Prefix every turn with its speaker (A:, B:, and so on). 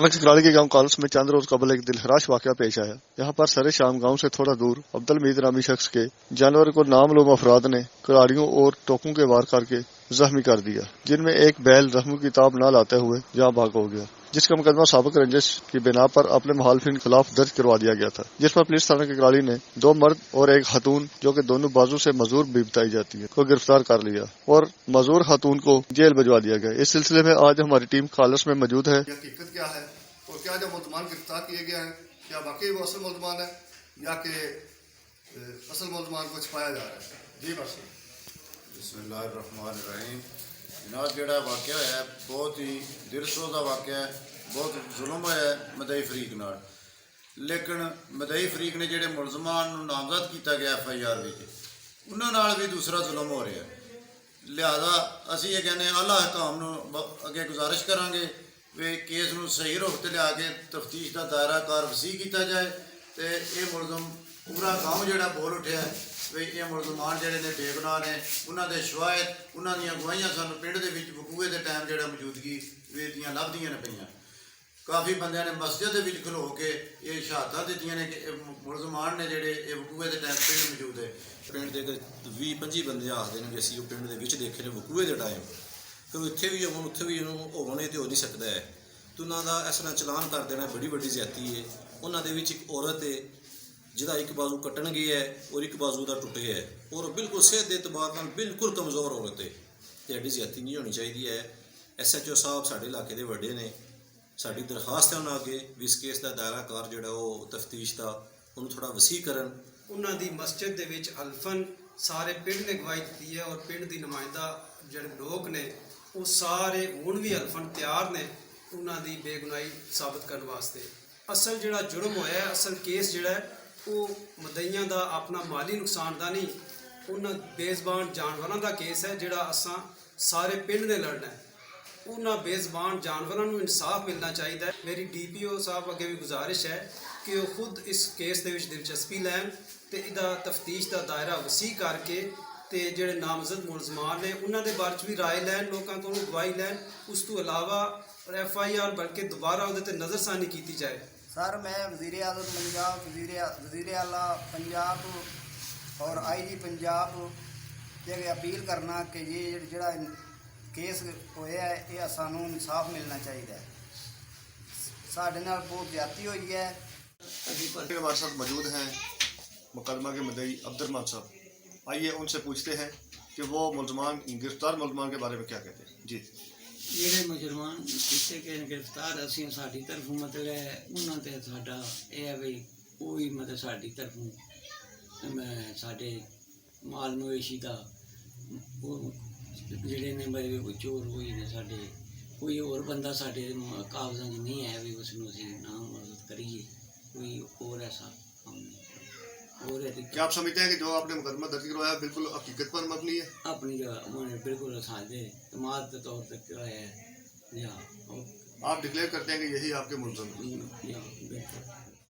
A: थाना चिकराली के गांव कालस में चंद रोज कबल एक दिलहराश वाकया पेश आया। यहां पर सरे शाम गांव से थोड़ा दूर अब्दुल मीद नामी शख्स के जानवर को नामलूम अफराद ने कुल्हाड़ियों और टोकों के वार करके जख्मी कर दिया, जिनमें एक बैल जख्म की ताब न लाते हुए जहां भाग हो गया, जिसका मुकदमा साबिक रंजिश की बिना पर अपने मुखालिफिन के खिलाफ दर्ज करवा दिया गया था, जिस पर पुलिस थाना चिकराली ने 2 मर्द और एक खातून जो कि दोनों बाजू से मजूर भी बताई जाती है को गिरफ्तार कर लिया और मजूर खातून को जेल भिजवा दिया गया। इस सिलसिले में आज हमारी टीम कालस में मौजूद है।
B: हकीकत क्या है और क्या जो मुल्ज़मान गिरफ्तार किए गए हैं, क्या वाकई वो असल मुल्ज़मान है या कि असल मुल्ज़मान को छुपाया जा रहा है? जी बस
C: बिस्मिल्लाहिर्रहमानिर्रहीम। जनाब जिहड़ा वाक़या है बहुत ही दिलसोज़ा वाक़या है, बहुत जुल्म होया मदई फरीक नाल, लेकिन मदई फरीक ने जिहड़े मुलजमान नामजद किया गया FIR उन्हां नाल भी दूसरा जुल्म हो रहा है। लिहाजा असीं ये कहने आला हकाम नूं अगे गुजारिश करांगे भी केस नूं सही रुख ते लिया के तफ्तीश का दायरा कार वसी किया जाए तो ये मुलजम पूरा गाँव जिहड़ा बोल उठिया है भी ये मुलजमान जिहड़े ने बेगुनाह ने, उन्हां दे शवायद उन्हां दीयां गवाहियां सानूं पिंड दे विच वकूए दे टाइम जिहड़ा मौजूदगी दियां लभदियां ने पईयां। काफ़ी बंदियां ने मस्जिद दे विच खलो के ये शहादतां दित्तियां ने कि मुलजमान ने जिहड़े ये वकूए दे टाइम पिंड मौजूद है।
D: पिंड के 20-25 बंदे आखते हैं कि असीं वो पिंड के देखे ने वकूए के टाइम, फिर इत्थे भी होवन उत्थे भी होने तो हो नहीं सकता है, तो उन्हों का इस तरह चलान कर देना बड़ी वड्डी ज्यादती है। उन्होंने एक औरत है जिहदा एक बाजू कट्टन गया है और एक बाजू का टुटे है और बिल्कुल सेहत के एतबार नाल बिल्कुल कमज़ोर औरत है, तो एडी ज्यादती नहीं होनी चाहिए है। SHO साहब साडे इलाके के वड्डे ने, साडी दरखास्त है उन्होंने अगे भी इस केस का दायरा कार जिहड़ा वो तफ्तीश का उन्होंने थोड़ा वसी करन।
E: उन्हां दी मस्जिद दे विच अल्फन सारे पिंड ने गवाही दी है और पिंड की नुमाइंदा जिहड़े लोग ने वो सारे हुण भी अल्फन तैयार ने उन्हां दी बेगुनाही साबित करने वास्ते। असल जिहड़ा जुर्म होया है, असल केस जिहड़ा है वो मदईयां दा अपना माली नुकसान का नहीं, उन्हां बेज़बान जानवरां दा केस है जिहड़ा असां सारे पिंड ने लड़ना है। उन्हां बेज़बान जानवरां नूं इंसाफ मिलना चाहिए। मेरी DPO साहब अगे भी गुजारिश है कि वो खुद इस केस दे विच दिलचस्पी लैन ते इहदा तफ्तीश का दायरा वसी करके ते जिहड़े नामजद मुलजमान ने उन्हां दे बारे च भी राय लैन, लोकां कोलों गवाही लैन। उस तो इलावा FIR बल्कि दोबारा उहदे ते नज़रसानी की जाए।
F: सर मैं वज़ीर आज़म पंजाब, वज़ीर आला पंजाब और IG पंजाब ये अपील करना कि ये जिहड़ा केस होया है ये सानू इंसाफ मिलना चाहिए। साढ़े नाल बहुत ज्यादती हुई है।
A: हमारे साथ मौजूद हैं मुकदमा के मुद्दई अब्दुर्रहमान साहब, आइए उनसे पूछते हैं कि वो मुलजमान गिरफ्तार मुलजमान के बारे में क्या कहते हैं। जी
G: ਜਿਹੜੇ ਮੁਜਰਮਾਨ ਕੀਤੇ ਗਏ ਨੇ गिरफ्तार ਅਸੀਂ ਸਾਡੀ ਤਰਫੋਂ ਮਤਲਬ ਉਹਨਾਂ ਤੇ ਸਾਡਾ ਇਹ ਹੈ ਵੀ ਕੋਈ ਮਤਲਬ ਸਾਡੀ ਤਰਫੋਂ ਮੈਂ ਸਾਡੇ ਮਾਲ ਮਵੇਸ਼ੀ ਦਾ ਉਹ ਜਿਹੜੇ ਨੇ ਬਈ ਕੋਈ ਚੋਰ ਹੋਈ ਨੇ ਸਾਡੇ ਕੋਈ ਹੋਰ ਬੰਦਾ ਸਾਡੇ ਕਾਗਜ਼ਾਂ 'ਚ ਨਹੀਂ ਹੈ ਵੀ ਉਸ ਨੂੰ ਅਸੀਂ ਨਾ ਮਦਦ ਕਰੀਏ, कोई और ऐसा काम नहीं। और
A: क्या आप समझते हैं कि जो आपने मुकदमा दर्ज करवाया बिल्कुल हकीकत पर मबनी है?
G: अपनी जगह उन्होंने बिल्कुल साझे इमारत के तौर पर कराया है।
A: आप डिक्लेयर करते हैं कि यही आपके मुलज़म हैं?
G: बिल्कुल।